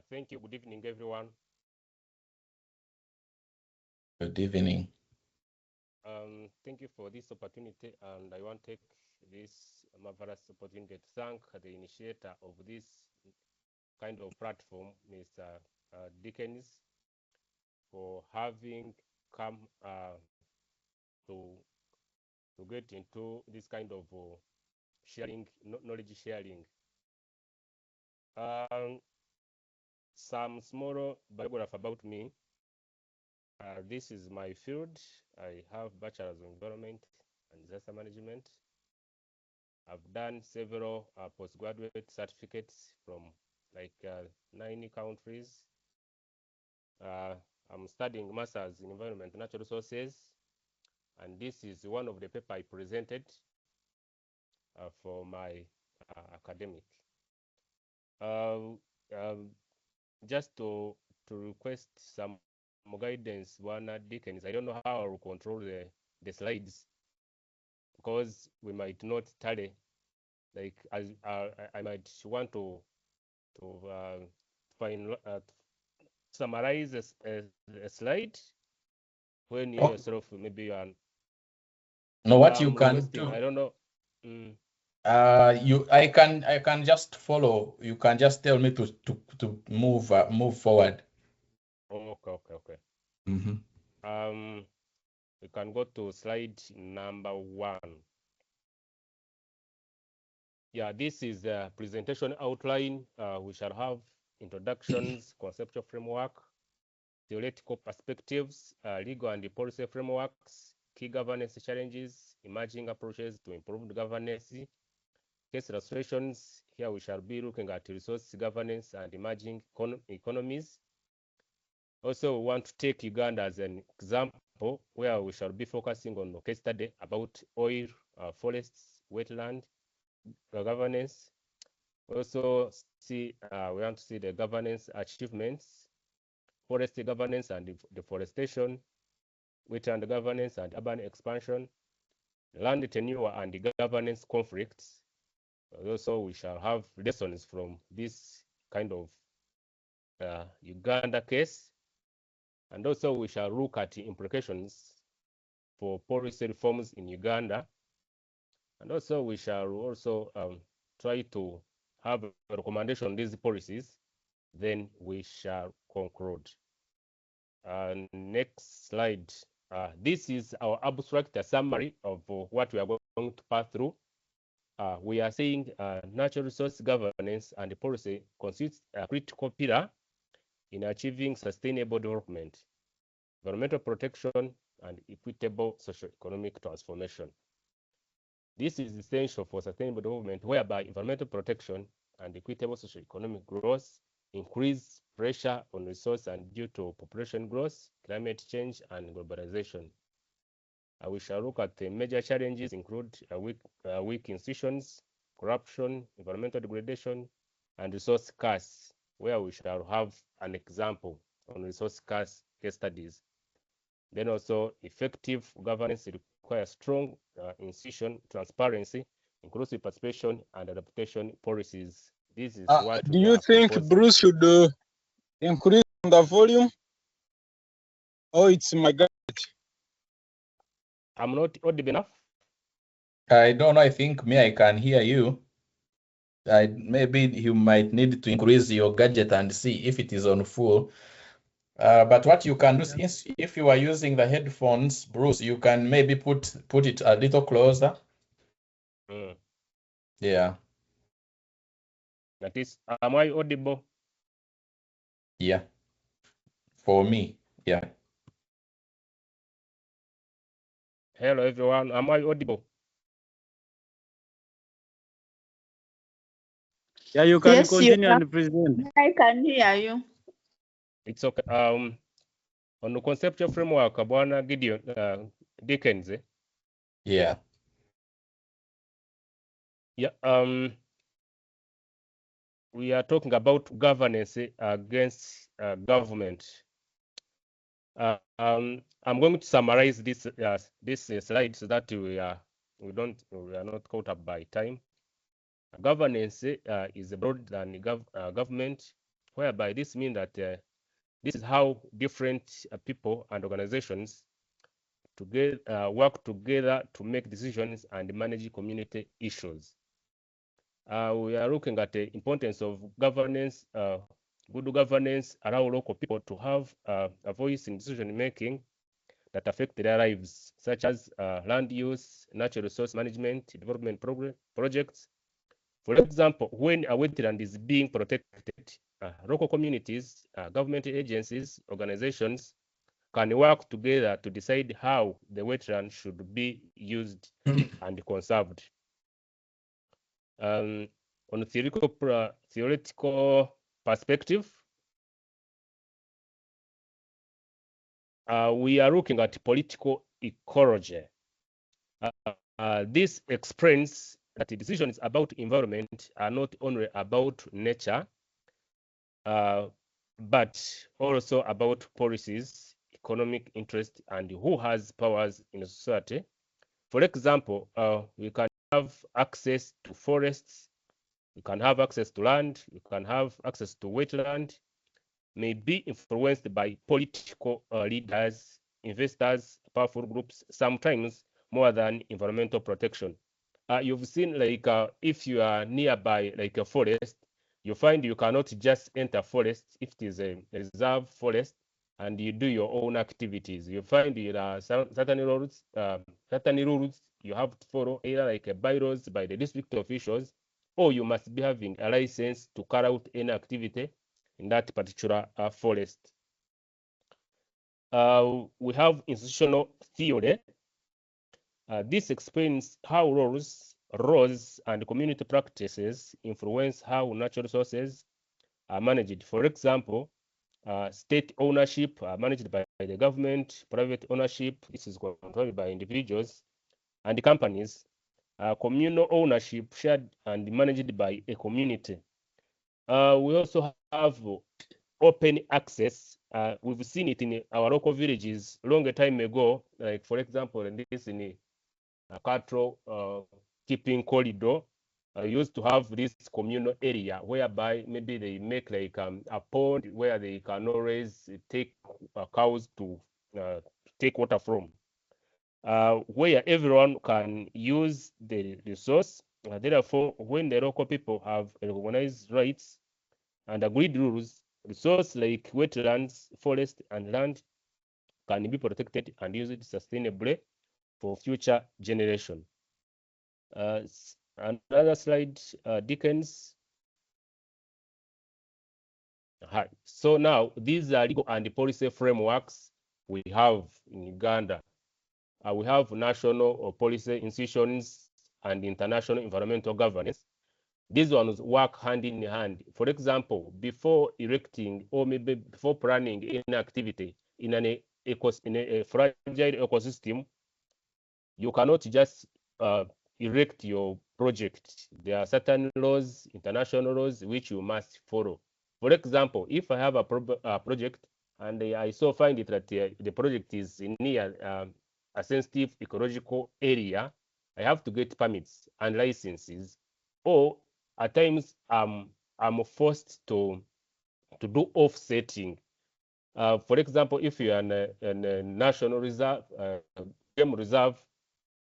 Thank you. Good evening, everyone. Good evening. Thank you for this opportunity, and I want to take this marvelous opportunity to thank the initiator of this kind of platform, Mr. Dickens, for having come to to get into this kind of sharing, knowledge sharing. Um, some small biography about me. This is my field. I have bachelor's of environment and disaster management. I've done several postgraduate certificates from like 9 countries. I'm studying master's in environment and natural resources, and this is one of the paper I presented for my academic. Um, just to request some guidance, one Dickens. I don't know how I will control the slides because we might not tally. Like I might want to find summarize a slide when you Oh, yourself maybe you are no, what you can requesting. do, I don't know. Mm, I can just follow. You can just tell me to move forward. okay. Mm-hmm. Um, we can go to slide number 1. Yeah, this is the presentation outline. We shall have introductions, conceptual framework, theoretical perspectives, legal and policy frameworks, key governance challenges, emerging approaches to improved governance, case illustrations. Here we shall be looking at resource governance and emerging economies. Also, we want to take Uganda as an example where we shall be focusing on a case study about oil, forests, wetland governance. Also, we want to see the governance achievements, forest governance and deforestation, wetland governance and urban expansion, land tenure and governance conflicts. Also, we shall have lessons from this kind of Uganda case. And also, we shall look at the implications for policy reforms in Uganda. And also, we shall also try to have a recommendation on these policies. Then we shall conclude. Next slide. This is our abstract summary of what we are going to pass through. We are saying natural resource governance and policy constitutes a critical pillar in achieving sustainable development, environmental protection, and equitable socio-economic transformation. This is essential for sustainable development, whereby environmental protection and equitable socio-economic growth increase pressure on resource and due to population growth, climate change, and globalization. We shall look at the major challenges include weak institutions, corruption, environmental degradation, and resource scarce, where we shall have an example on resource scarce case studies. Then also effective governance requires strong institution, transparency, inclusive participation, and adaptation policies. This is what Do we you are think proposing. Bruce should increase the volume? Oh, it's my God. I'm not audible enough. I don't know. I think I can hear you. Maybe you might need to increase your gadget and see if it is on full. But what you can do is, if you are using the headphones, Bruce, you can maybe put it a little closer. Yeah. That is, am I audible? Yeah. For me, yeah. Hello, everyone. Am I audible? Yeah, you can Yes, continue and present. I can hear you. It's okay. On the conceptual framework, Bwana Gideon Dickens. Yeah. Yeah. We are talking about governance against government. I'm going to summarize this slide so that we are not caught up by time. Governance is broader than government, whereby this means that this is how different people and organizations work together to make decisions and manage community issues. We are looking at the importance of governance. Good governance allow local people to have a voice in decision making that affect their lives, such as land use, natural resource management, development projects. For example, when a wetland is being protected, local communities, government agencies, organizations can work together to decide how the wetland should be used and conserved. On a theoretical perspective, we are looking at political ecology. This explains that the decisions about environment are not only about nature, but also about policies, economic interest, and who has powers in society. For example, we can have access to forests, we can have access to land, we can have access to wetland, may be influenced by political leaders, investors, powerful groups, sometimes more than environmental protection. You've seen if you are nearby like a forest, you find you cannot just enter forest if it is a reserve forest and you do your own activities. You find there are certain rules you have to follow, either like bylaws by the district officials, or you must be having a license to carry out any activity in that particular forest. We have institutional theory. This explains how laws, and community practices influence how natural resources are managed. For example, state ownership managed by the government, private ownership, this is controlled by individuals and companies, communal ownership shared and managed by a community. We also have open access. We've seen it in our local villages long time ago, like for example, in this in a cattle keeping corridor, used to have this communal area whereby maybe they make like a pond where they can always take cows to take water from, where everyone can use the resource. Therefore, when the local people have recognized rights and agreed rules, resources like wetlands, forest, and land can be protected and used sustainably for future generation. Another slide, Dickens. So now these are legal and policy frameworks we have in Uganda. We have national policy institutions and international environmental governance. These ones work hand in hand. For example, before erecting or maybe before planning any activity in a fragile ecosystem, you cannot just erect your project. There are certain laws, international laws, which you must follow. For example, if I have a project and I so find it that the project is near a sensitive ecological area, I have to get permits and licenses, or at times I'm forced to do offsetting. For example, if you're in a national reserve, game reserve,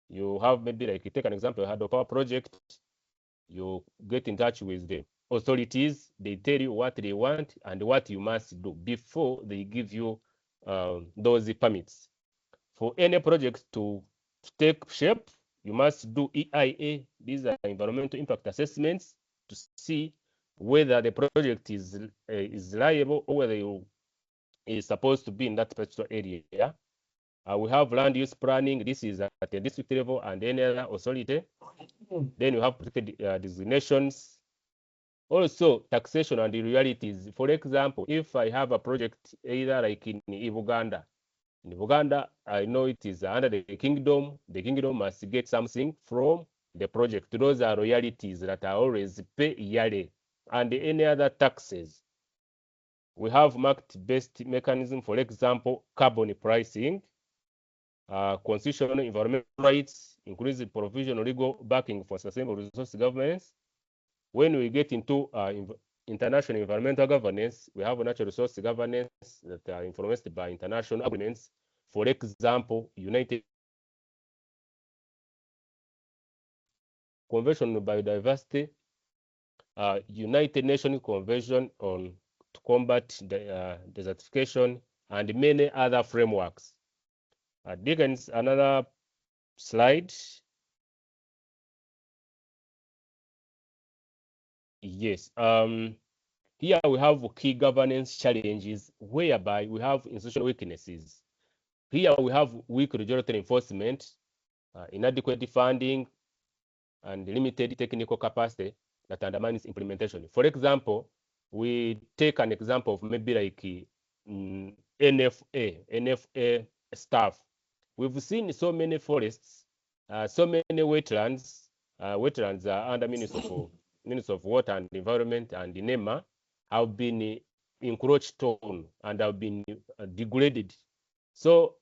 you have maybe like, take an example, you had a power project, you get in touch with the authorities, they tell you what they want and what you must do before they give you those permits. For any project to take shape, you must do EIA. These are environmental impact assessments to see whether the project is liable or whether it is supposed to be in that particular area. We have land use planning. This is at the district level and any other authority. Then you have protected designations. Also, taxation and realities. For example, if I have a project either like in Uganda, I know it is under the kingdom must get something from the project. Those are royalties that are always pay yearly, and any other taxes. We have market-based mechanism, for example, carbon pricing, constitutional environmental rights, including provision of legal backing for sustainable resource governance. When we get into international environmental governance, we have natural resource governance that are influenced by international agreements. For example, United Convention on Biodiversity, United Nations Convention on to combat desertification, and many other frameworks. Dickens, another slide. Yes. Here we have key governance challenges whereby we have institutional weaknesses. Here we have weak regulatory enforcement, inadequate funding, and limited technical capacity that undermines implementation. For example, we take an example of maybe like NFA staff. We've seen so many forests, so many wetlands. Wetlands are under Ministry of Water and Environment and the NEMA have been encroached on and have been degraded. So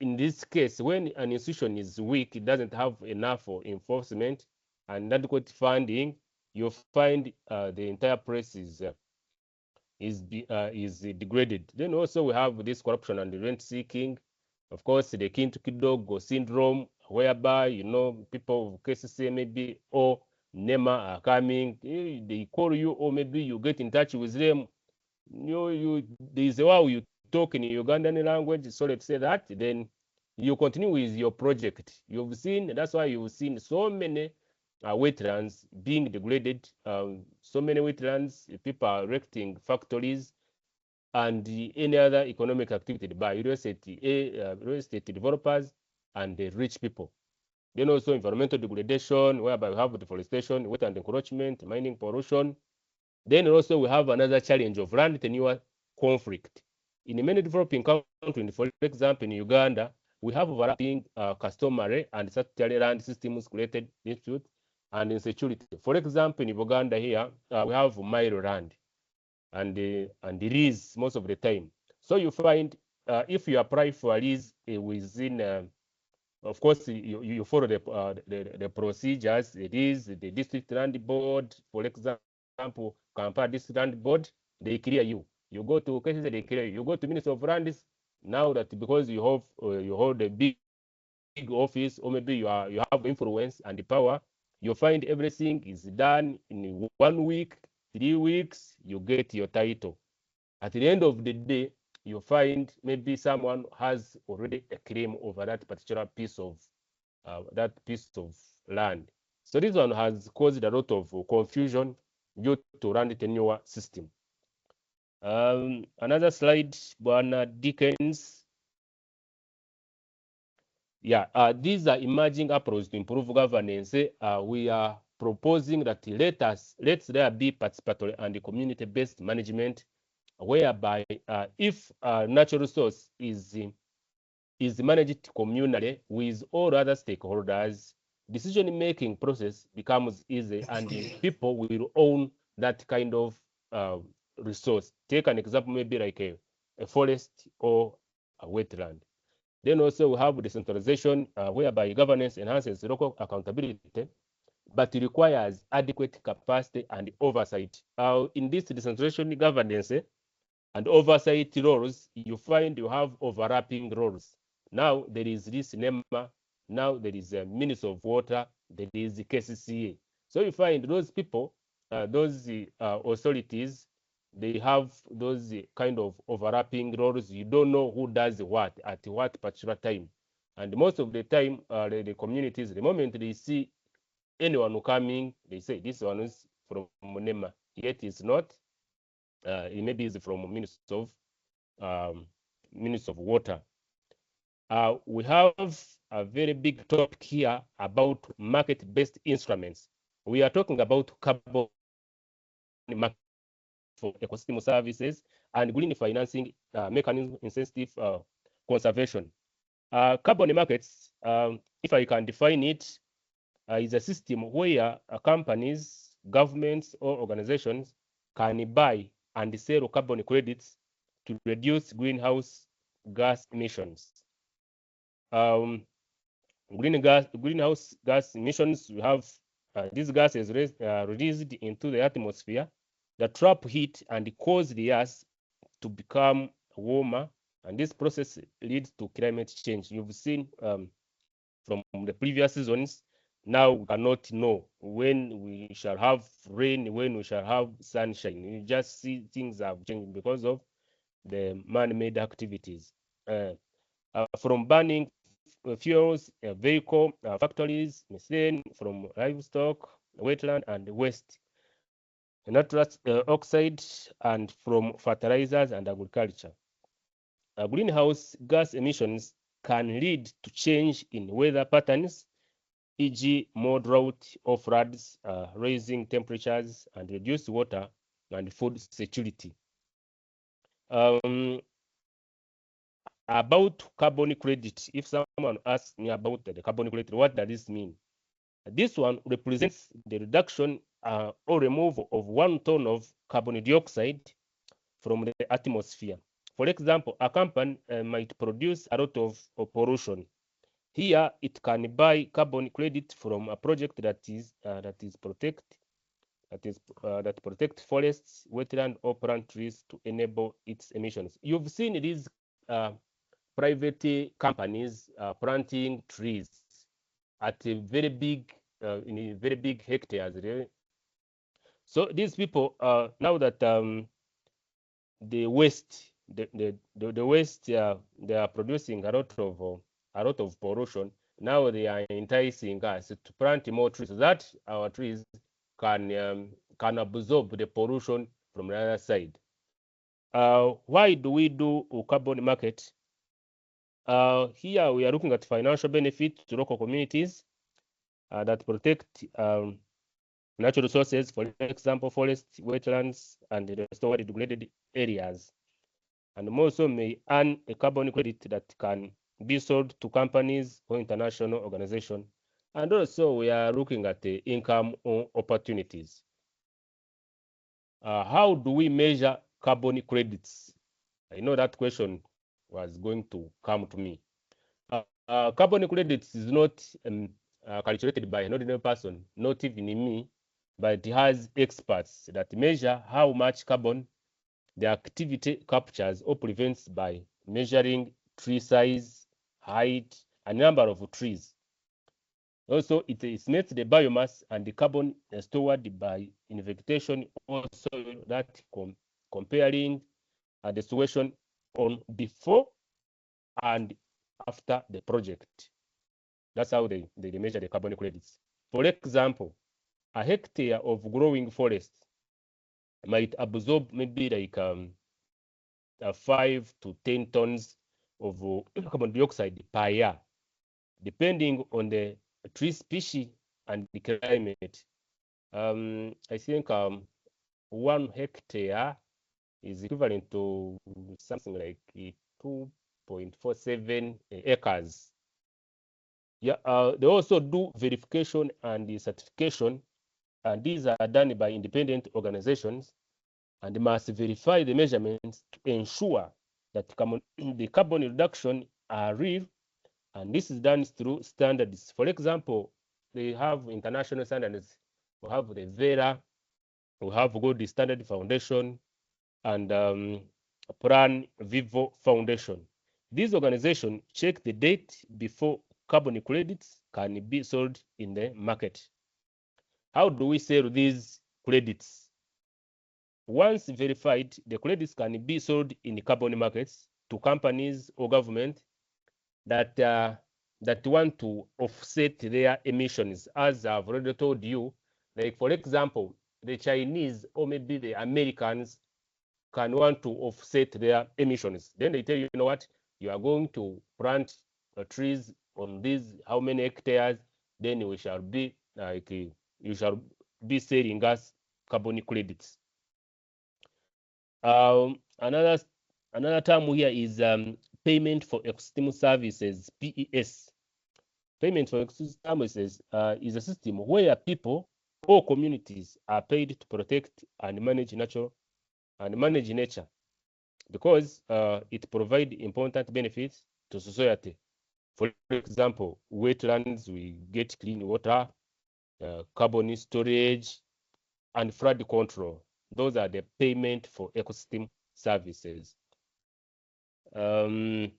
in this case, when an institution is weak, it doesn't have enough enforcement and adequate funding, you find the entire place is degraded. Then also we have this corruption and rent seeking. Of course, the Kidogo syndrome, whereby people of KCC maybe or NEMA are coming, they call you, or maybe you get in touch with them. There is a way you talk in Ugandan language, so let's say that, then you continue with your project. That's why you've seen so many wetlands being degraded, so many wetlands, people are erecting factories and any other economic activity by real estate developers and the rich people. Then also environmental degradation, whereby we have deforestation, wetland encroachment, mining pollution. Then also we have another challenge of land tenure conflict. In many developing countries, for example, in Uganda, we have overlapping customary and statutory land systems created dispute and insecurity. For example, in Uganda here, we have mile land and lease most of the time. So you find if you apply for a lease within, of course, you follow the procedures. It is the district land board, for example, Kampala district land board, they clear you. You go to cases, they clear you. You go to Minister of Lands, now that because you hold a big office, or maybe you have influence and the power, you find everything is done in 1 week, 3 weeks, you get your title. At the end of the day, you find maybe someone has already a claim over that particular piece of land. So this one has caused a lot of confusion due to land tenure system. Another slide, Bwana Dickens. Yeah, these are emerging approaches to improve governance. We are proposing that let there be participatory and community-based management, whereby if natural resource is managed communally with all other stakeholders, decision-making process becomes easy and people will own that kind of resource. Take an example, maybe like a forest or a wetland. Then also we have decentralization, whereby governance enhances local accountability, but it requires adequate capacity and oversight. In this decentralization governance and oversight roles, you find you have overlapping roles. Now there is this NEMA, now there is a Minister of Water, there is the KCCA. So you find those people, those authorities, they have those kind of overlapping roles. You don't know who does what at what particular time. And most of the time, the communities, the moment they see anyone coming, they say this one is from NEMA, yet it's not. It maybe is from Minister of Water. We have a very big topic here about market-based instruments. We are talking about carbon market for ecosystem services and green financing mechanism incentive conservation. Carbon markets, if I can define it, is a system where companies, governments, or organizations can buy and sell carbon credits to reduce greenhouse gas emissions. Greenhouse gas emissions, we have these gases released into the atmosphere that trap heat and cause the earth to become warmer, and this process leads to climate change. You've seen from the previous seasons. Now we cannot know when we shall have rain, when we shall have sunshine. You just see things have changed because of the man-made activities. From burning fuels, vehicle, factories, methane from livestock, wetland, and waste, nitrous oxide, and from fertilizers and agriculture. Greenhouse gas emissions can lead to change in weather patterns, e.g., more drought or floods, rising temperatures, and reduced water and food security. About carbon credit, if someone asks me about the carbon credit, what does this mean? This one represents the reduction or removal of 1 ton of carbon dioxide from the atmosphere. For example, a company might produce a lot of pollution. Here, it can buy carbon credit from a project that protect forests, wetland, or plant trees to enable its emissions. You've seen these private companies planting trees at a very big, in a very big hectares. Really. So these people, now that the waste, the waste, they are producing a lot of pollution. Now they are enticing us to plant more trees so that our trees can absorb the pollution from the other side. Why do we do a carbon market? Here we are looking at financial benefit to local communities that protect natural resources, for example, forests, wetlands, and restored degraded areas. And also may earn a carbon credit that can be sold to companies or international organizations. And also we are looking at the income opportunities. How do we measure carbon credits? I know that question was going to come to me. Carbon credits is not calculated by an ordinary person, not even me, but it has experts that measure how much carbon the activity captures or prevents by measuring tree size, height, and number of trees. Also, it estimates the biomass and the carbon stored by in vegetation, also that comparing the situation on before and after the project. That's how they measure the carbon credits. For example, a hectare of growing forest might absorb maybe like 5 to 10 tons of carbon dioxide per year, depending on the tree species and the climate. I think 1 hectare is equivalent to something like 2.47 acres. Yeah, they also do verification and certification, and these are done by independent organizations and must verify the measurements to ensure that the carbon reduction are real, and this is done through standards. For example, they have international standards. We have the Vera, we have Gold Standard Foundation, and Plan Vivo Foundation. These organizations check the date before carbon credits can be sold in the market. How do we sell these credits? Once verified, the credits can be sold in carbon markets to companies or government that want to offset their emissions. As I've already told you, like for example, the Chinese or maybe the Americans can want to offset their emissions. Then they tell you, you know what, you are going to plant trees on these how many hectares, then we shall be like you shall be selling us carbon credits. Another term here is payment for ecosystem services, PES. Payment for ecosystem services is a system where people or communities are paid to protect and manage nature because it provides important benefits to society. For example, wetlands, we get clean water, carbon storage, and flood control. Those are the payment for ecosystem services. Then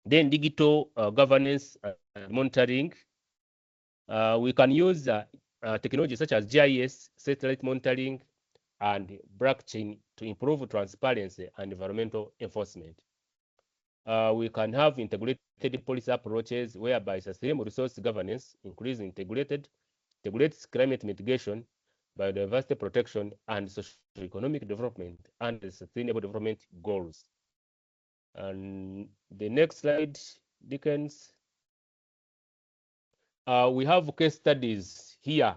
digital governance and monitoring. We can use technology such as GIS, satellite monitoring, and blockchain to improve transparency and environmental enforcement. We can have integrated policy approaches whereby sustainable resource governance integrates climate mitigation, biodiversity protection, and socio-economic development and the sustainable development goals. And the next slide, Dickens. We have case studies here.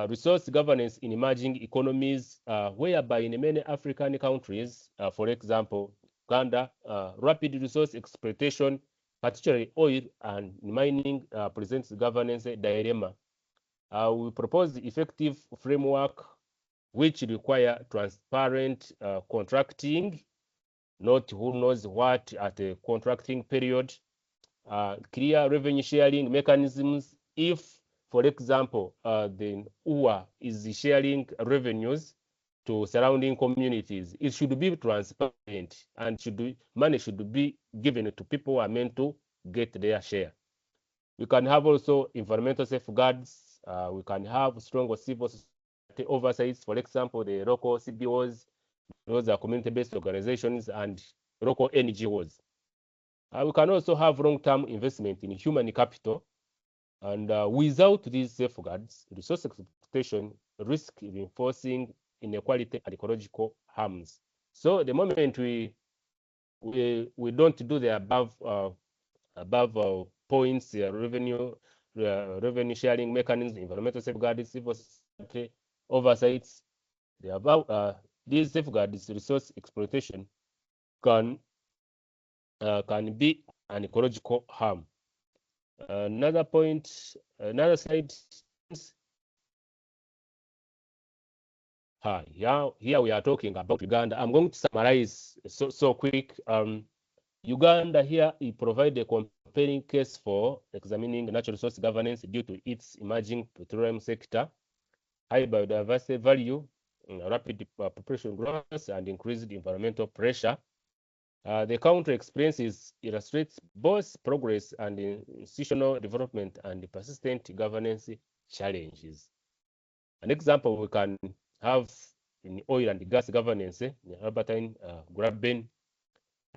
Resource governance in emerging economies, whereby in many African countries, for example, Uganda, rapid resource exploitation, particularly oil and mining, presents governance dilemma. We propose effective framework which require transparent contracting, not who knows what at a contracting period, clear revenue sharing mechanisms. If, for example, the UA is sharing revenues to surrounding communities, it should be transparent and money should be given to people who are meant to get their share. We can have also environmental safeguards. We can have stronger civil society oversights. For example, the local CBOs, those are community-based organizations, and local NGOs. We can also have long-term investment in human capital. And without these safeguards, resource exploitation risk reinforcing inequality and ecological harms. So the moment we don't do the above points, revenue sharing mechanisms, environmental safeguards, civil society oversights, these safeguards, resource exploitation can be an ecological harm. Another point, another slide. Here we are talking about Uganda. I'm going to summarize so quick. Uganda here, it provides a compelling case for examining natural resource governance due to its emerging petroleum sector, high biodiversity value, rapid population growth, and increased environmental pressure. The country experiences illustrates both progress and institutional development and persistent governance challenges. An example we can have in oil and gas governance in Albertine Graben,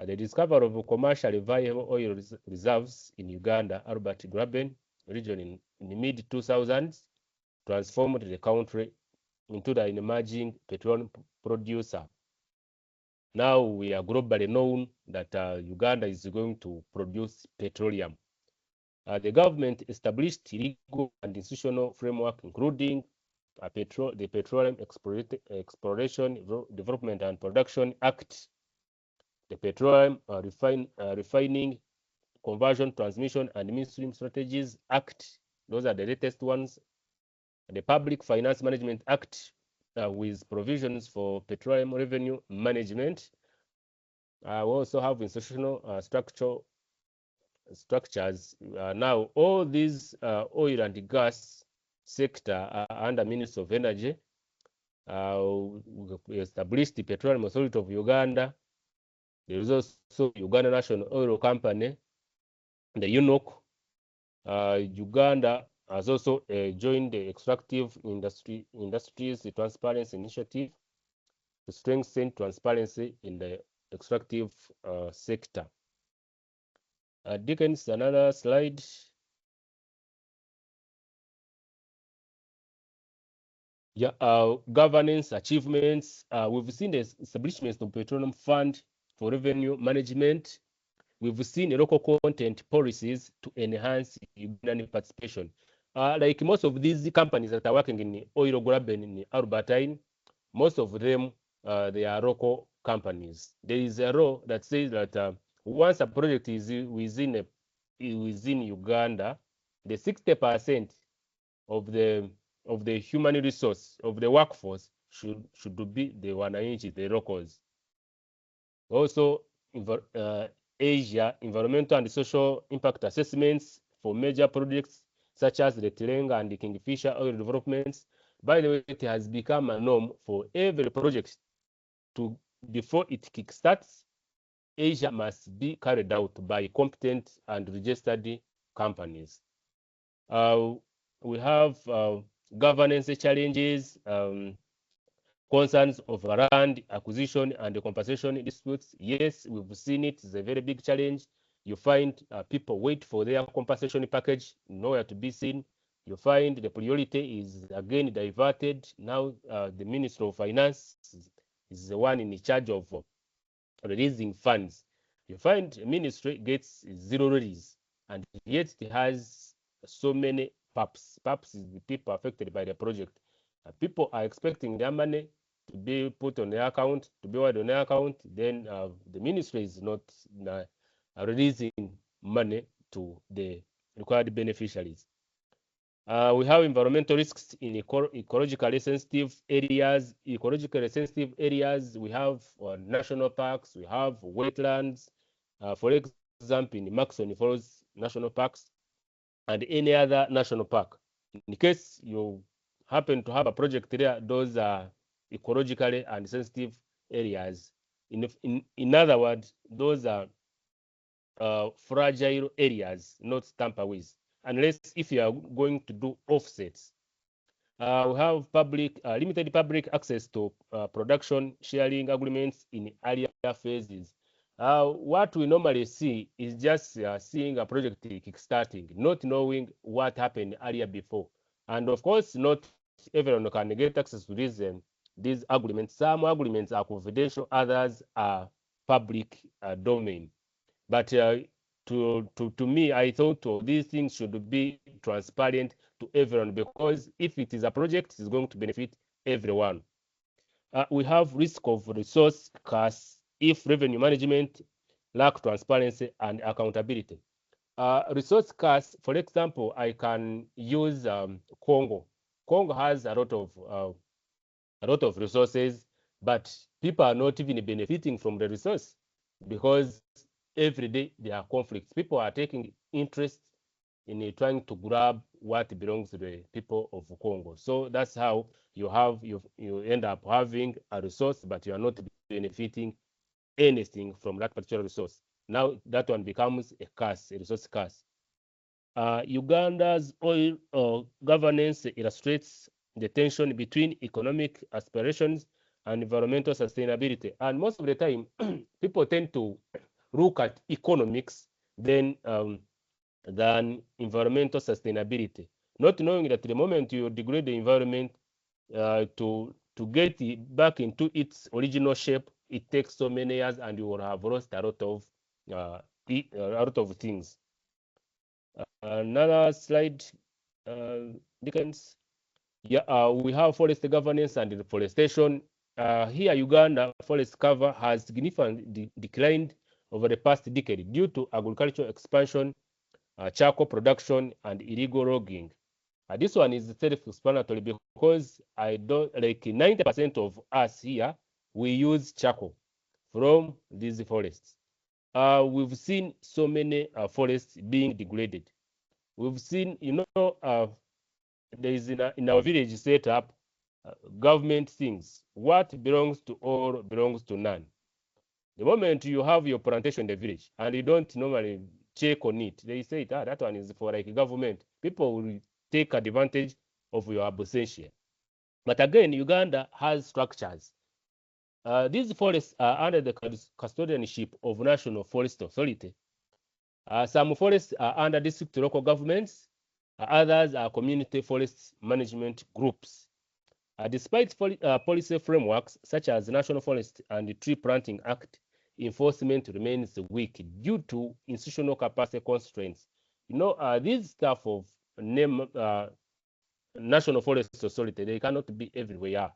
the discovery of commercially viable oil reserves in Uganda, Albert Graben region in the mid-2000s, transformed the country into an emerging petroleum producer. Now we are globally known that Uganda is going to produce petroleum. The government established legal and institutional framework, including the Petroleum Exploration, Development and Production Act, the Petroleum Refining, Conversion, Transmission and Midstream Strategies Act. Those are the latest ones. The Public Finance Management Act, with provisions for petroleum revenue management. We also have institutional structures. Now, all these oil and gas sector are under Ministry of Energy. We established the Petroleum Authority of Uganda. There is also Uganda National Oil Company, the UNOC. Uganda has also joined the Extractive Industries Transparency Initiative to strengthen transparency in the extractive sector. Dickens, another slide. Governance achievements. We've seen the establishment of Petroleum Fund for revenue management. We've seen local content policies to enhance Ugandan participation. Like most of these companies that are working in oil graben in Albertine, most of them they are local companies. There is a law that says that once a project is within Uganda, the 60% of the human resource of the workforce should be the wananchi, the locals. Also, Asia, environmental and social impact assessments for major projects such as the Tilenga and the Kingfisher oil developments By the way, it has become a norm for every project to, before it kickstarts, Asia must be carried out by competent and registered companies. We have governance challenges, concerns of land acquisition and compensation disputes. Yes, we've seen it. It's a very big challenge. You find people wait for their compensation package, nowhere to be seen. You find the priority is again diverted. Now the Minister of Finance is the one in charge of releasing funds. You find a ministry gets zero release, and yet it has so many PAPs. PAPs is the people affected by the project. People are expecting their money to be put on their account, to be wired on their account. Then the ministry is not releasing money to the required beneficiaries. We have environmental risks in ecologically sensitive areas. Ecologically sensitive areas, we have national parks, we have wetlands. For example, in Maxon Falls National Parks and any other national park. In case you happen to have a project there, those are ecologically and sensitive areas. In other words, those are fragile areas, not tamper with, unless if you are going to do offsets. We have limited public access to production sharing agreements in earlier phases. What we normally see is just seeing a project kickstarting, not knowing what happened earlier before. And of course, not everyone can get access to these agreements. Some agreements are confidential, others are public domain. But to me, I thought these things should be transparent to everyone, because if it is a project, it's going to benefit everyone. We have risk of resource costs if revenue management lack transparency and accountability. Resource costs, for example, I can use Congo. Congo has a lot of resources, but people are not even benefiting from the resource because every day there are conflicts. People are taking interest in trying to grab what belongs to the people of Congo. So that's how you end up having a resource, but you are not benefiting anything from that particular resource. Now that one becomes a curse, a resource curse. Uganda's oil governance illustrates the tension between economic aspirations and environmental sustainability. And most of the time, people tend to look at economics than environmental sustainability, not knowing that the moment you degrade the environment to get it back into its original shape, it takes so many years, and you will have lost a lot of things. Another slide, Dickens. Yeah, we have forest governance and deforestation. Here, Uganda forest cover has significantly declined over the past decade due to agricultural expansion, charcoal production, and illegal logging. This one is self-explanatory because I don't like 90% of us here, we use charcoal from these forests. We've seen so many forests being degraded. We've seen, there is in our village setup, government things. What belongs to all belongs to none. The moment you have your plantation in the village and you don't normally check on it, they say that one is for like government. People will take advantage of your absentia. But again, Uganda has structures. These forests are under the custodianship of National Forest Authority. Some forests are under district local governments. Others are community forest management groups. Despite policy frameworks such as National Forest and the Tree Planting Act, enforcement remains weak due to institutional capacity constraints. This stuff of National Forest Authority, they cannot be everywhere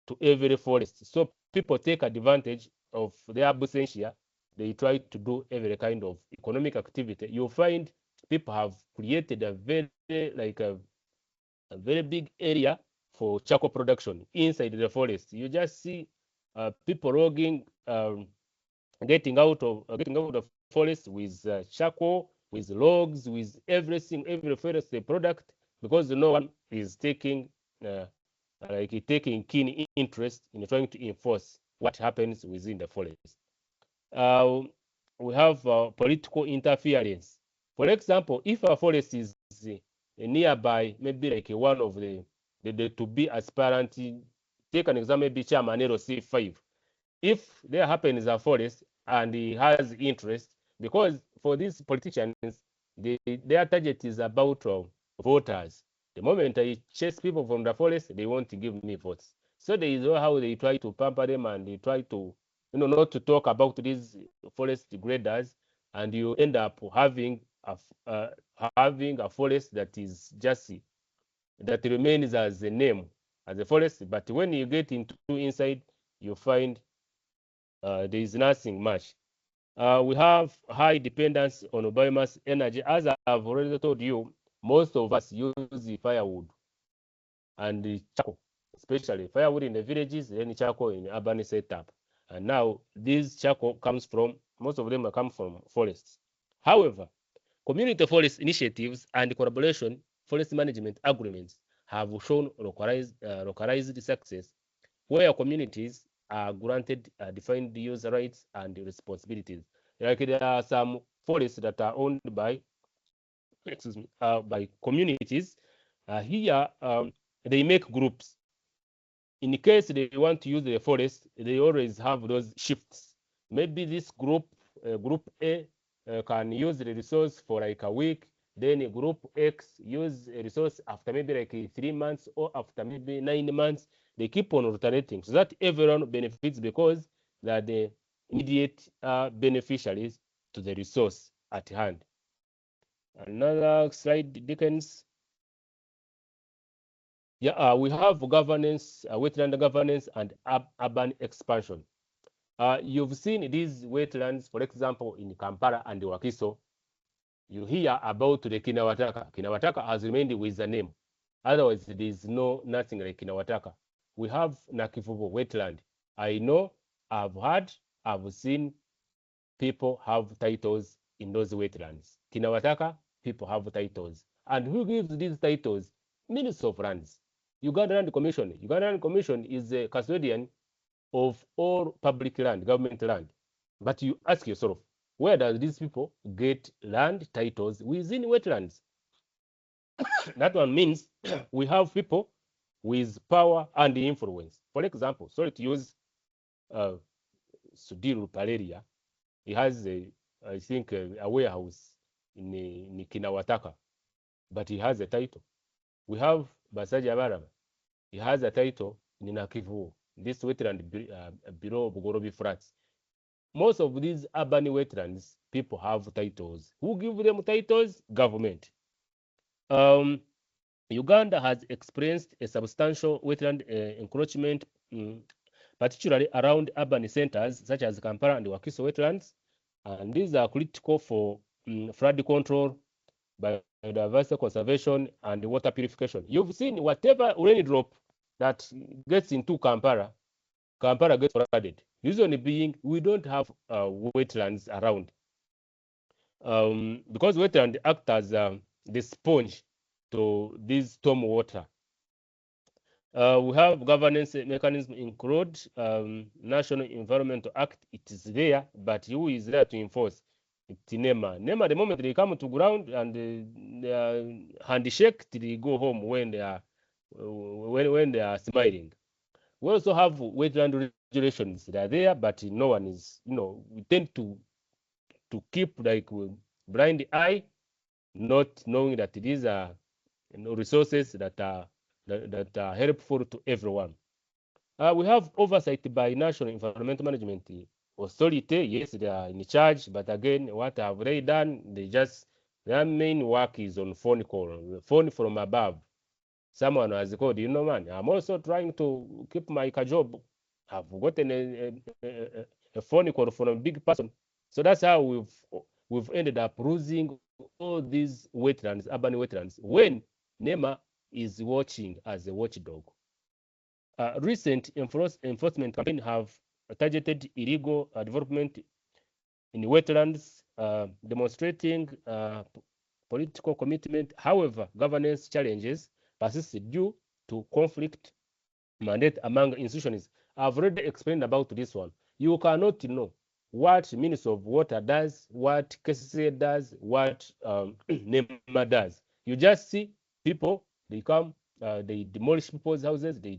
to every forest. So people take advantage of their absentia. They try to do every kind of economic activity. You'll find people have created a very big area for charcoal production inside the forest. You just see people logging, getting out of the forest with charcoal, with logs, with everything, every forest product, because no one is taking like taking keen interest in trying to enforce what happens within the forest. We have political interference. For example, if a forest is nearby, maybe like one of the to be aspirant, take an example, maybe Chairman LC5. If there happens a forest and he has interest, because for these politicians, their target is about voters. The moment I chase people from the forest, they want to give me votes. So there is how they try to pamper them, and they try to, not to talk about these forest degraders, and you end up having a forest that is just that remains as a name, as a forest. But when you get into inside, you find there is nothing much. We have high dependence on biomass energy. As I've already told you, most of us use the firewood and the charcoal, especially firewood in the villages, then charcoal in the urban setup. And now this charcoal comes from, most of them come from forests. However, community forest initiatives and collaboration forest management agreements have shown localized success, where communities are granted defined use rights and responsibilities. Like there are some forests that are owned by, by communities. Here, they make groups. In case they want to use the forest, they always have those shifts. Maybe this group, group A, can use the resource for like a week. Then group X use a resource after maybe like 3 months, or after maybe 9 months. They keep on rotating so that everyone benefits, because they are the immediate beneficiaries to the resource at hand. Another slide, Dickens. Yeah, we have governance, wetland governance, and urban expansion. You've seen these wetlands, for example, in Kampala and Wakiso. You hear about the Kinawataka. Kinawataka has remained with the name. Otherwise, there is nothing like Kinawataka. We have Nakivubo wetland. I know, I've seen people have titles in those wetlands. Kinawataka, people have titles. And who gives these titles? Minister of Lands. Uganda Land Commission. Uganda Land Commission is a custodian of all public land, government land. But you ask yourself, where does these people get land titles within wetlands? That one means we have people with power and influence. For example, sorry to use Sudhir Paleria. He has, I think, a warehouse in Kinawataka, but he has a title. We have Basaja Baraba. He has a title in Nakivu, this wetland below Bugorobi Flats. Most of these urban wetlands, people have titles. Who give them titles? Government. Uganda has experienced a substantial wetland encroachment, particularly around urban centers such as Kampala and Wakiso wetlands. And these are critical for flood control, biodiversity conservation, and water purification. You've seen whatever raindrop that gets into Kampala, Kampala gets flooded. Reason being, we don't have wetlands around. Because wetlands act as the sponge to this storm water. We have governance mechanism include National Environmental Act. It is there, but who is there to enforce? It's NEMA. NEMA, the moment they come to ground and they are handshake, they go home when they are smiling. We also have wetland regulations. They are there, but no one is. We tend to keep like blind eye, not knowing that these are resources that are helpful to everyone. We have oversight by National Environmental Management Authority. Yes, they are in charge, but again, what have they done? Their main work is on phone call, phone from above. Someone has called, man, I'm also trying to keep my job. I've gotten a phone call from a big person. So that's how we've ended up losing all these wetlands, urban wetlands, when NEMA is watching as a watchdog. Recent enforcement campaigns have targeted illegal development in wetlands, demonstrating political commitment. However, governance challenges persist due to conflict mandate among institutions. I've already explained about this one. You cannot know what Ministry of Water does, what KCCA does, what NEMA does. You just see people, they come, they demolish people's houses, they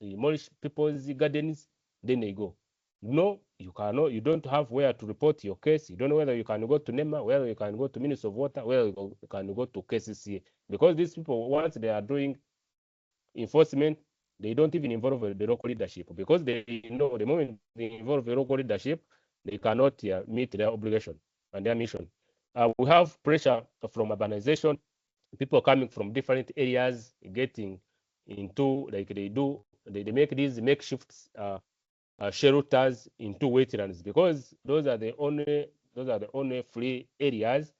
demolish people's gardens, then they go. No, you cannot, you don't have where to report your case. You don't know whether you can go to NEMA, whether you can go to Ministry of Water, whether you can go to KCCA. Because these people, once they are doing enforcement, they don't even involve the local leadership, because they know the moment they involve the local leadership, they cannot meet their obligation and their mission. We have pressure from urbanization, people coming from different areas getting into, like they make these makeshift shelters into wetlands, because those are the only free areas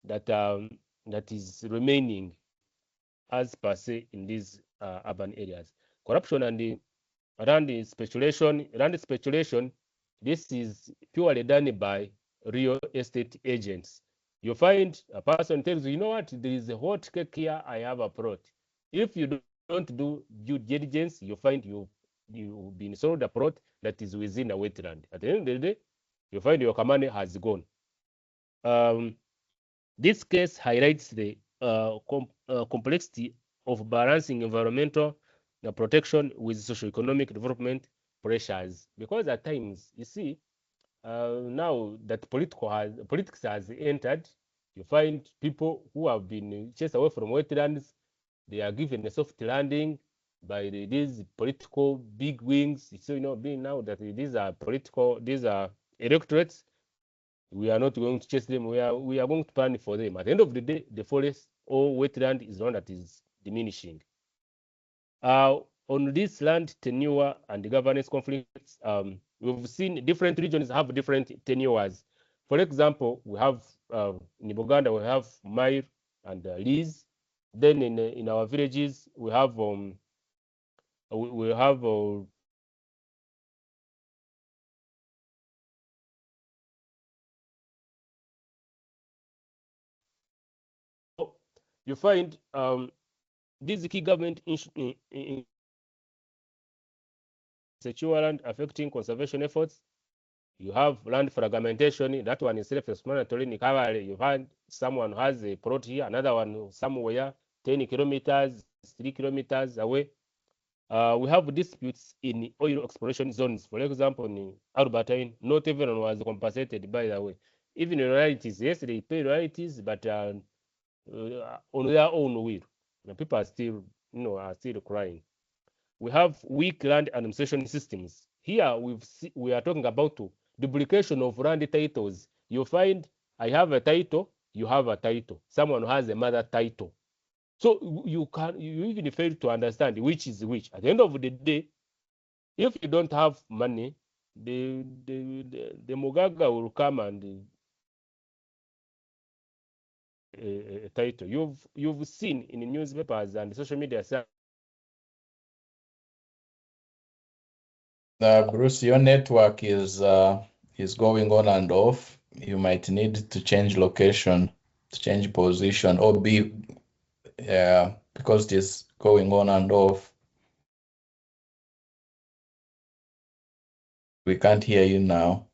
that that is remaining as per se in these urban areas. Corruption and the land speculation, this is purely done by real estate agents. You find a person tells you, you know what, there is a hot cake here, I have a plot. If you don't do due diligence, you find you've been sold a plot that is within a wetland. At the end of the day, you find your money has gone. This case highlights the complexity of balancing environmental protection with socioeconomic development pressures. Because at times, you see, now that politics has entered, you find people who have been chased away from wetlands, they are given a soft landing by these political big wings. So, being now that these are electorates, we are not going to chase them. We are going to plan for them. At the end of the day, the forest or wetland is one that is diminishing. On this land tenure and the governance conflicts, we've seen different regions have different tenures. For example, we have in Buganda, we have mile and lease. Then in our villages, we have you find these key government secure land affecting conservation efforts. You have land fragmentation. That one is self-explanatory. You find someone has a plot here, another one somewhere 10 kilometers, 3 kilometers away. We have disputes in oil exploration zones. For example, in Albertine, not everyone was compensated, by the way. Even royalties, yes, they pay royalties, but on their own will. And people are still, are still crying. We have weak land administration systems. Here we are talking about duplication of land titles. You find I have a title, you have a title. Someone has another title. So you even fail to understand which is which. At the end of the day, if you don't have money, the Mugaga will come and a title. You've seen in the newspapers and social media. Bruce, your network is going on and off. You might need to change location, to change position, or be because it is going on and off. We can't hear you now.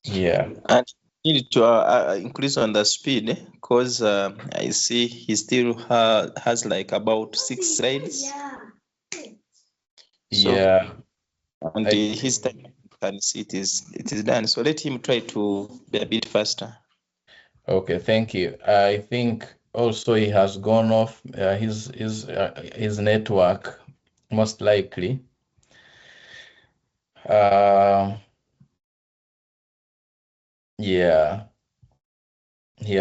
Yeah. And need to increase on the speed, because I see he still has like about 6 slides. So, Yeah. and his time can see it is done. So let him try to be a bit faster. Okay, thank you. I think also he has gone off his network, most likely. Yeah,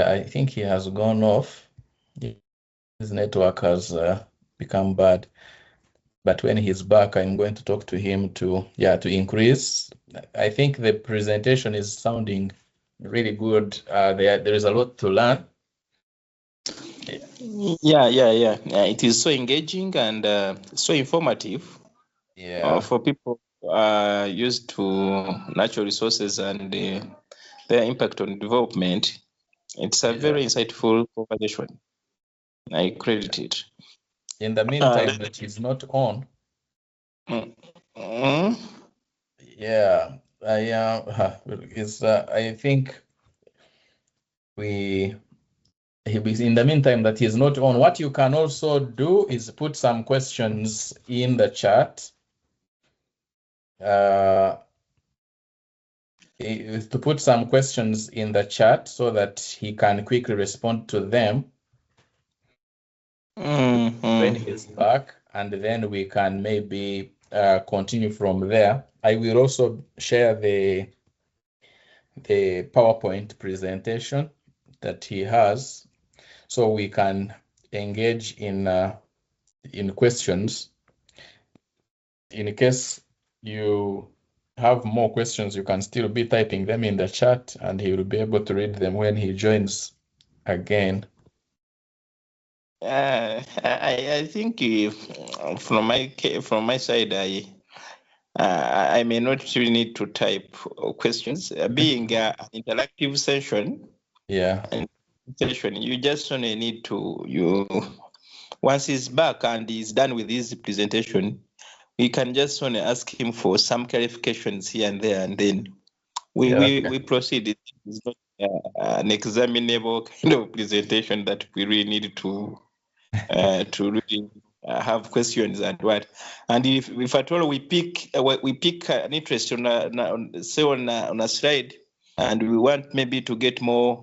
I think he has gone off. His network has become bad. But when he's back, I'm going to talk to him to increase. I think the presentation is sounding really good. There is a lot to learn. Yeah. It is so engaging and so informative. Yeah. For people used to natural resources and their impact on development. It's a very insightful conversation. I credit it. In the meantime, that he's not on. Yeah, I think in the meantime that he's not on, what you can also do is put some questions in the chat. Is to put some questions in the chat so that he can quickly respond to them when he's back, and then we can maybe continue from there. I will also share the PowerPoint presentation that he has, so we can engage in questions. In case you have more questions, you can still be typing them in the chat, and he will be able to read them when he joins again. I think from my side, I may not really need to type questions. Being an interactive session, you just only need to once he's back and he's done with his presentation, we can just only ask him for some clarifications here and there, and then we proceed. It's not an examinable kind of presentation that we really need to really have questions and what. And if at all we pick an interest on a slide, and we want maybe to get more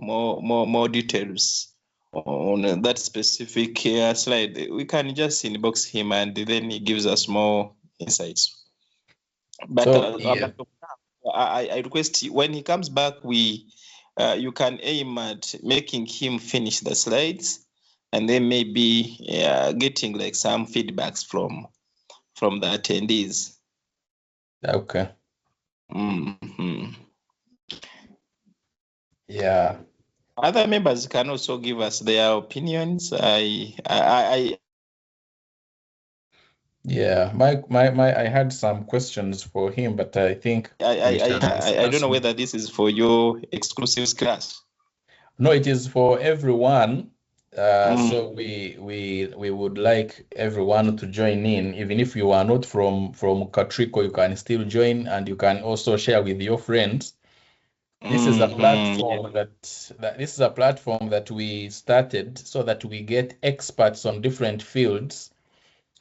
details on that specific slide, we can just inbox him, and then he gives us more insights. But I request when he comes back, you can aim at making him finish the slides, and then maybe getting like some feedbacks from the attendees. Okay. Mm-hmm. Yeah. Other members can also give us their opinions. Yeah, I had some questions for him, but I think I don't know whether this is for your exclusive class. No, it is for everyone. So we would like everyone to join in. Even if you are not from Katriko, you can still join, and you can also share with your friends. This is a platform that we started so that we get experts on different fields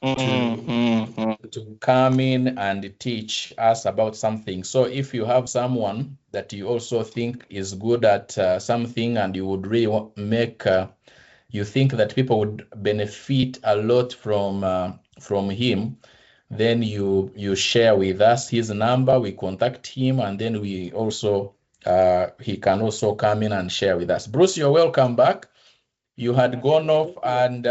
to come in and teach us about something. So if you have someone that you also think is good at something, and you would really make you think that people would benefit a lot from him, then you share with us his number, we contact him, and then we also he can also come in and share with us. Bruce, you're welcome back. You had gone off, and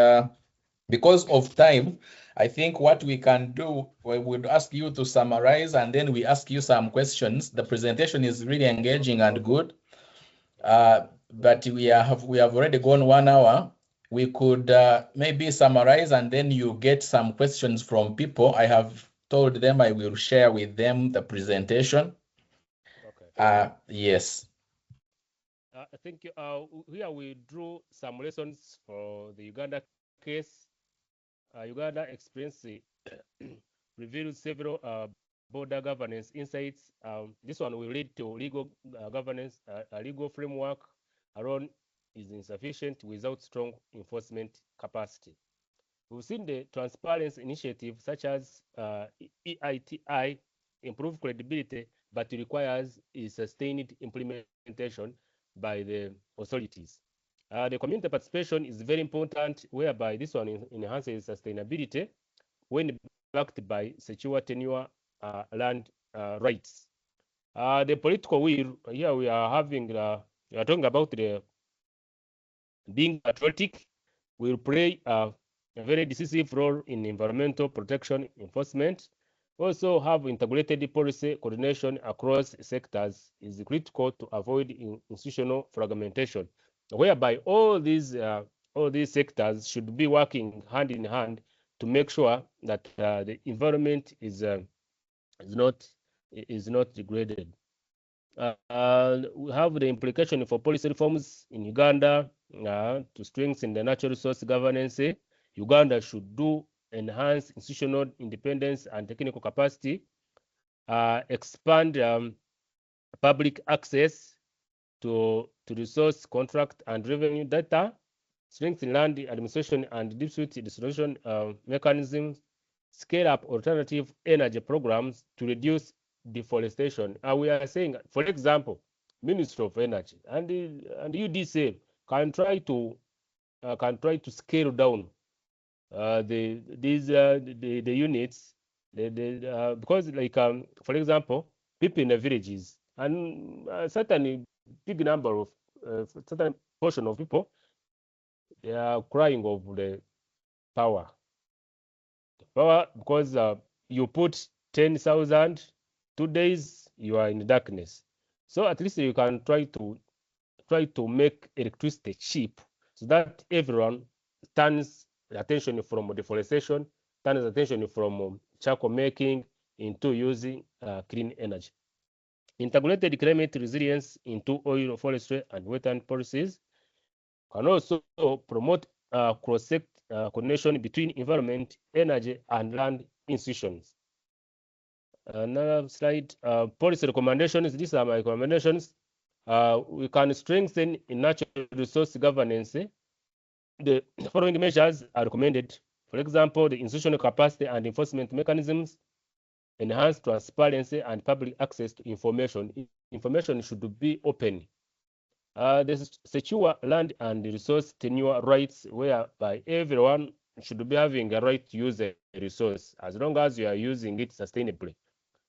because of time, I think what we can do, we would ask you to summarize, and then we ask you some questions. The presentation is really engaging and good, but we have already gone 1 hour. We could maybe summarize, and then you get some questions from people. I have told them I will share with them the presentation. Okay. Yes. I think here we drew some lessons for the Uganda case. Uganda experience revealed several border governance insights. This one will lead to legal governance. A legal framework alone is insufficient without strong enforcement capacity. We've seen the transparency initiative such as EITI improve credibility, but it requires a sustained implementation by the authorities. The community participation is very important, whereby this one enhances sustainability when backed by secure tenure land rights. The political will, here we are talking about the being patriotic, will play a very decisive role in environmental protection enforcement. Also have integrated policy coordination across sectors is critical to avoid institutional fragmentation, whereby all these sectors should be working hand in hand to make sure that the environment is is not degraded. We have the implication for policy reforms in Uganda to strengthen the natural resource governance. Uganda should enhance institutional independence and technical capacity, expand public access to resource contract and revenue data, strengthen land administration and dispute resolution mechanisms, scale up alternative energy programs to reduce deforestation. We are saying, for example, Ministry of Energy and UDC can try to scale down the units, because like for example, people in the villages and certain big number of certain portion of people, they are crying of the power because you put 10,000 2 days, you are in darkness. So at least you can try to make electricity cheap so that everyone turns attention from deforestation, turns attention from charcoal making into using clean energy. Integrated climate resilience into oil, forestry, and wetland policies can also promote cross-sector coordination between environment, energy, and land institutions. Another slide, policy recommendations. These are my recommendations. We can strengthen in natural resource governance. The following measures are recommended. For example, the institutional capacity and enforcement mechanisms, enhance transparency and public access to information. Information should be open. The secure land and resource tenure rights, whereby everyone should be having a right to use a resource as long as you are using it sustainably.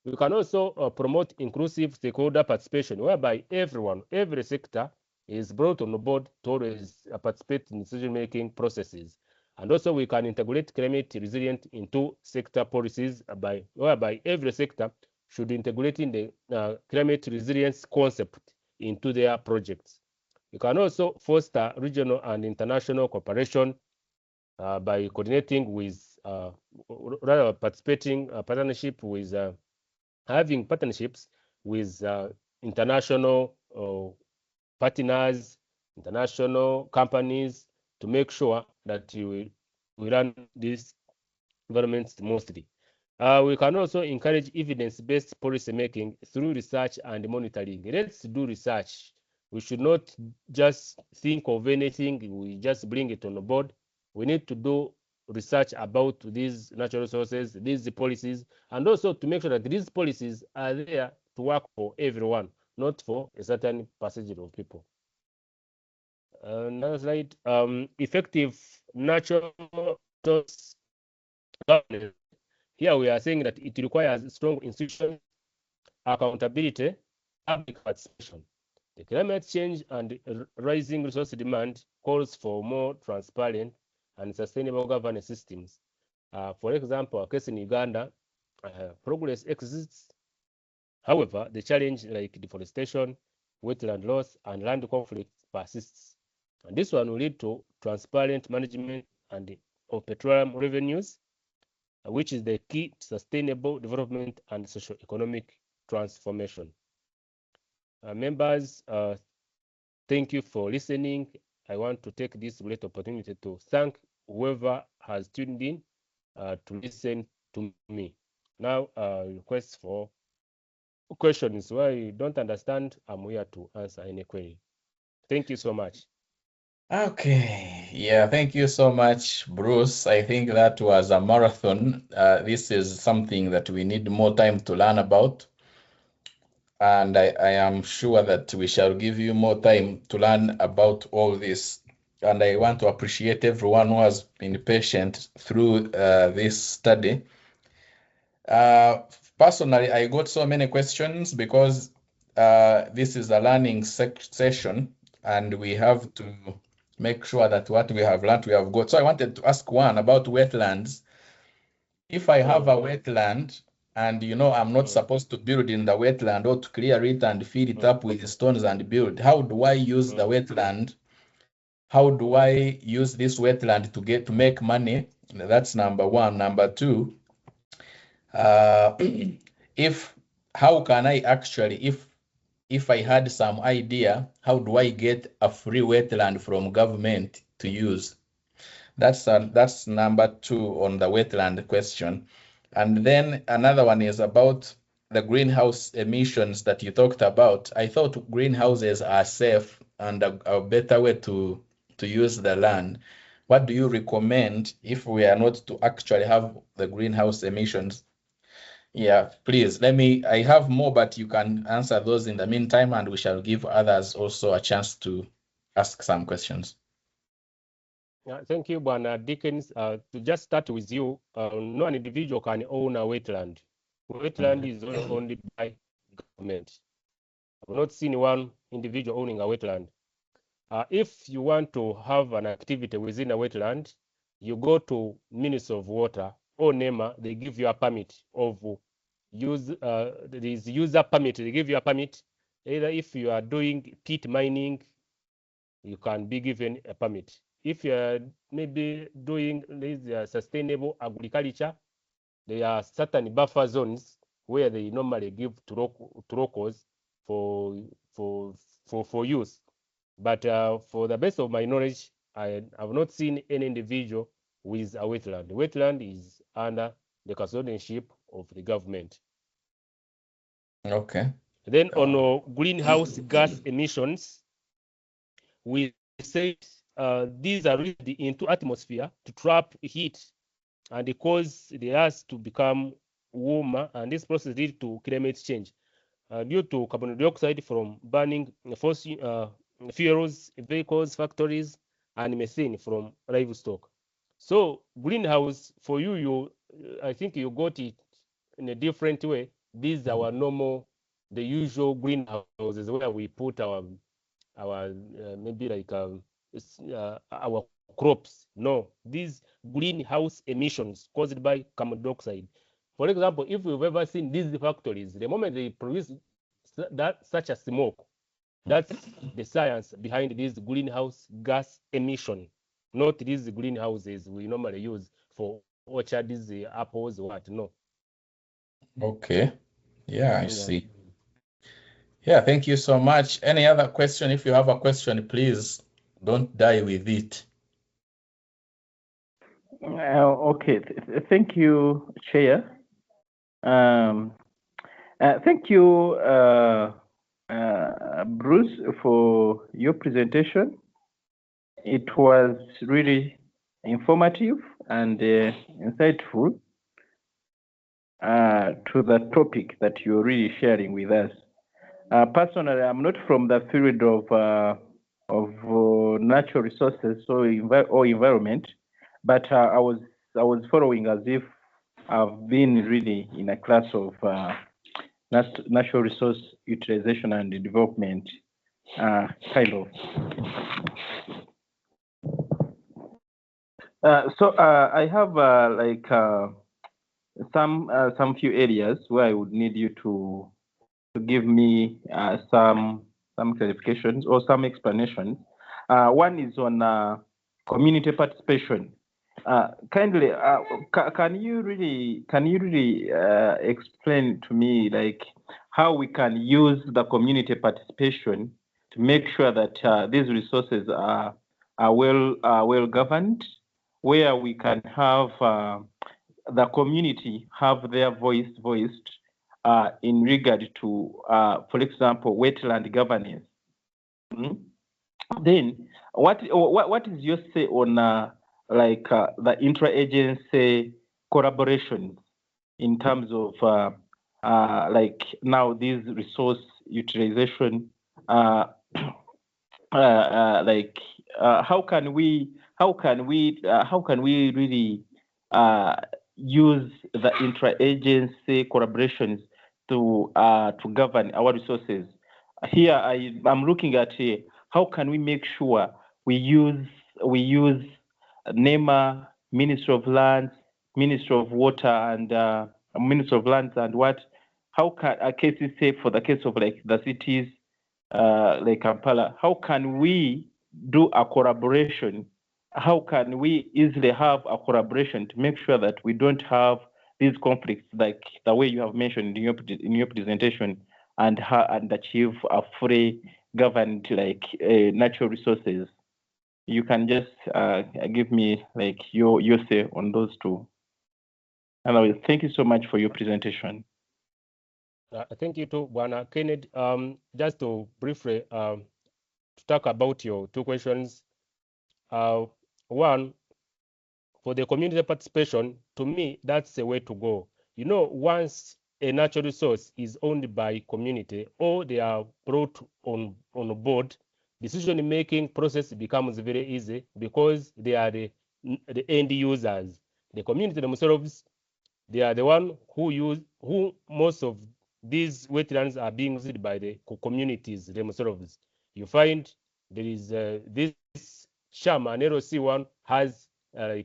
We can also promote inclusive stakeholder participation, whereby every sector is brought on board to always participate in decision-making processes. And also we can integrate climate resilience into sector policies whereby every sector should integrate in the climate resilience concept into their projects. We can also foster regional and international cooperation by coordinating with, rather participating partnership with, having partnerships with international partners, international companies, to make sure that we run these environments smoothly. We can also encourage evidence-based policy making through research and monitoring. Let's do research. We should not just think of anything, we just bring it on board. We need to do research about these natural resources, these policies, and also to make sure that these policies are there to work for everyone, not for a certain percentage of people. Another slide, effective natural resource governance. Here we are saying that it requires strong institutions, accountability, public participation. The climate change and rising resource demand calls for more transparent and sustainable governance systems. For example, a case in Uganda, progress exists. However, the challenge like deforestation, wetland loss, and land conflict persists. And this one will lead to transparent management of petroleum revenues, which is the key to sustainable development and socio-economic transformation. Members, thank you for listening. I want to take this great opportunity to thank whoever has tuned in to listen to me. Now, request for questions. Where you don't understand, I'm here to answer any query. Thank you so much. Okay, yeah, thank you so much, Bruce. I think that was a marathon. This is something that we need more time to learn about. And I am sure that we shall give you more time to learn about all this. And I want to appreciate everyone who has been patient through this study. Personally, I got so many questions because this is a learning session and we have to make sure that what we have learned, we have got. So I wanted to ask one about wetlands. If I have a wetland and I'm not supposed to build in the wetland or to clear it and fill it up with stones and build, how do I use the wetland? How do I use this wetland to make money? That's number one. Number two, how can I actually, if I had some idea, how do I get a free wetland from government to use? That's number 2 on the wetland question. And then another one is about the greenhouse emissions that you talked about. I thought greenhouses are safe and a better way to use the land. What do you recommend if we are not to actually have the greenhouse emissions? Yeah, please, I have more, but you can answer those in the meantime, and we shall give others also a chance to ask some questions. Thank you, Bwana Dickens. To just start with you, no individual can own a wetland. Wetland is owned by government. I've not seen one individual owning a wetland. If you want to have an activity within a wetland, you go to Ministry of Water or NEMA, they give you a permit of use. There is user permit, they give you a permit. Either if you are doing pit mining, you can be given a permit. If you are maybe doing this sustainable agriculture, there are certain buffer zones where they normally give to locals for use. But for the best of my knowledge, I have not seen any individual with a wetland. The wetland is under the custodianship of the government. Okay. Then on greenhouse gas emissions, we said these are released into atmosphere to trap heat and cause the earth to become warmer, and this process leads to climate change due to carbon dioxide from burning fossil fuels, vehicles, factories, and methane from livestock. So greenhouse for you, I think you got it in a different way. These are our normal, the usual greenhouses where we put our maybe like our crops. No, these greenhouse emissions caused by carbon dioxide. For example, if you've ever seen these factories, the moment they produce such a smoke, that's the science behind this greenhouse gas emission, not these greenhouses we normally use for orchards, apples, what? No. Okay. Yeah, I see. Yeah, thank you so much. Any other question? If you have a question, please don't die with it. Okay, thank you, Chair. Thank you, Bruce, for your presentation. It was really informative and insightful to the topic that you're really sharing with us. Personally, I'm not from the field of natural resources or environment, but I was following as if I've been really in a class of natural resource utilization and development, kind of. So I have like some few areas where I would need you to give me some clarifications or some explanations. One is on community participation. Kindly, can you really explain to me like how we can use the community participation to make sure that these resources are well governed, where we can have the community have their voiced in regard to, for example, wetland governance. Then, what is your say on the intra-agency collaboration in terms of like now these resource utilization? Like how can we really use the intra-agency collaborations to govern our resources? Here I'm looking at how can we make sure we use NEMA, Ministry of Lands, Ministry of Water, and Ministry of Lands, and what? How can a case is say for the case of like the cities like Kampala? How can we do a collaboration? How can we easily have a collaboration to make sure that we don't have these conflicts, like the way you have mentioned in your presentation, and achieve a fully governed like natural resources. You can just give me like your say on those two. And I will thank you so much for your presentation. Thank you too, Bwana Kennedy. Just to briefly to talk about your two questions. One, for the community participation, to me, that's the way to go. You know, once a natural resource is owned by community or they are brought on board, decision-making process becomes very easy because they are the end users. The community themselves, they are the one who most of these wetlands are being used by the communities themselves. You find there is this sham, an LOC one has an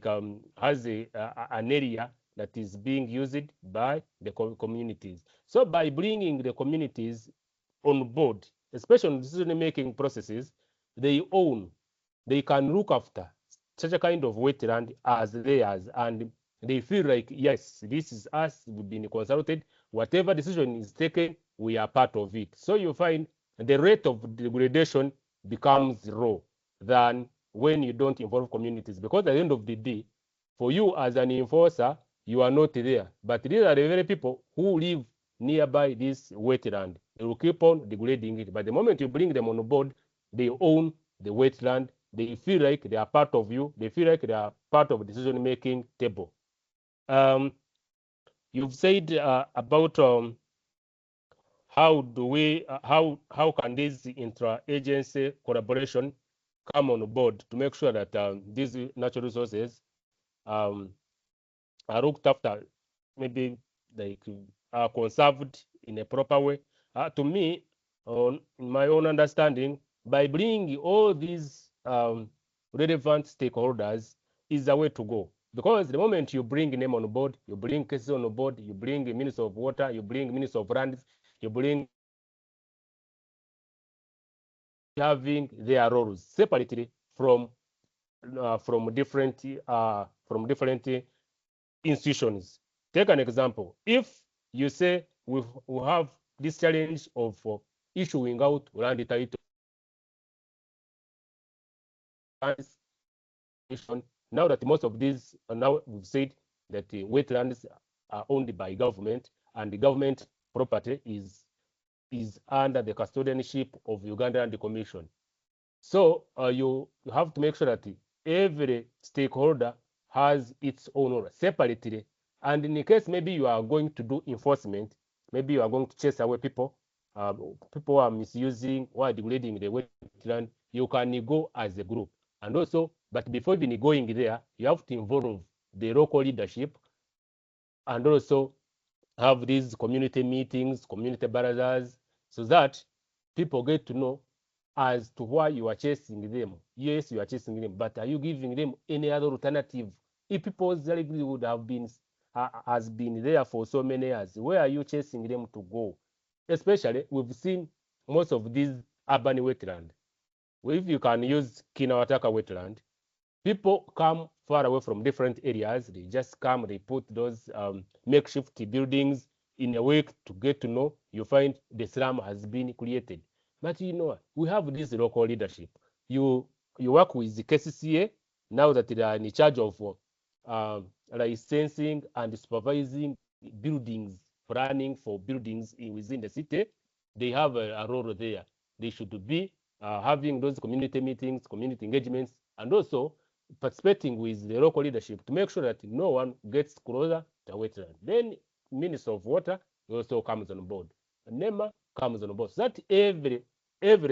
area that is being used by the communities. So by bringing the communities on board, especially on decision-making processes, they can look after such a kind of wetland as theirs, and they feel like, yes, this is us, we've been consulted, whatever decision is taken, we are part of it. So you find the rate of degradation becomes low than when you don't involve communities, because at the end of the day, for you as an enforcer, you are not there. But these are the very people who live nearby this wetland. They will keep on degrading it. But the moment you bring them on board, they own the wetland. They feel like they are part of you. They feel like they are part of the decision-making table. You've said about how do we how can this intra-agency collaboration come on board to make sure that these natural resources are looked after, maybe like are conserved in a proper way. To me, in my own understanding, by bringing all these relevant stakeholders is the way to go. Because the moment you bring them on board, you bring cases on board, you bring the Minister of Water, you bring Minister of Lands, you bring having their roles separately from different institutions. Take an example. If you say we have this challenge of issuing out land title, now that most of these now we've said that the wetlands are owned by government and the government property is under the custodianship of Uganda Land Commission. So you have to make sure that every stakeholder has its own role separately. And in case maybe you are going to do enforcement, maybe you are going to chase away people, people are misusing or degrading the wetland, you can go as a group. And also, but before even going there, you have to involve the local leadership and also have these community meetings, community barazars, so that people get to know as to why you are chasing them. Yes, you are chasing them, but are you giving them any other alternative? If people's livelihood has been there for so many years, where are you chasing them to go? Especially, we've seen most of these urban wetland. If you can use Kinawataka wetland, people come far away from different areas. They just come, they put those makeshift buildings in a way to get to know. You find the slum has been created. But you know, we have this local leadership. You work with the KCCA now that they are in charge of licensing and supervising buildings, planning for buildings within the city. They have a role there. They should be having those community meetings, community engagements, and also participating with the local leadership to make sure that no one gets closer to wetland. Then Minister of Water also comes on board. NEMA comes on board. So that every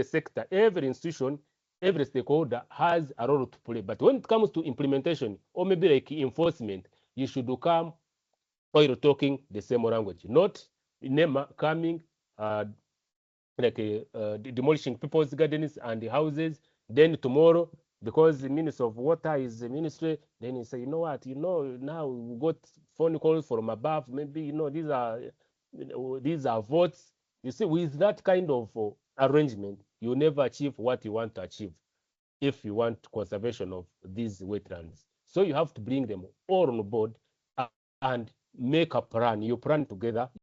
sector, every institution, every stakeholder has a role to play. But when it comes to implementation or maybe like enforcement, you should come or you're talking the same language, not NEMA coming demolishing people's gardens and houses. Then tomorrow, because the Minister of Water is the ministry, then you say, you know what, now we got phone calls from above. Maybe these are votes. You see, with that kind of arrangement, you never achieve what you want to achieve if you want conservation of these wetlands. So you have to bring them all on board and make a plan. You plan together.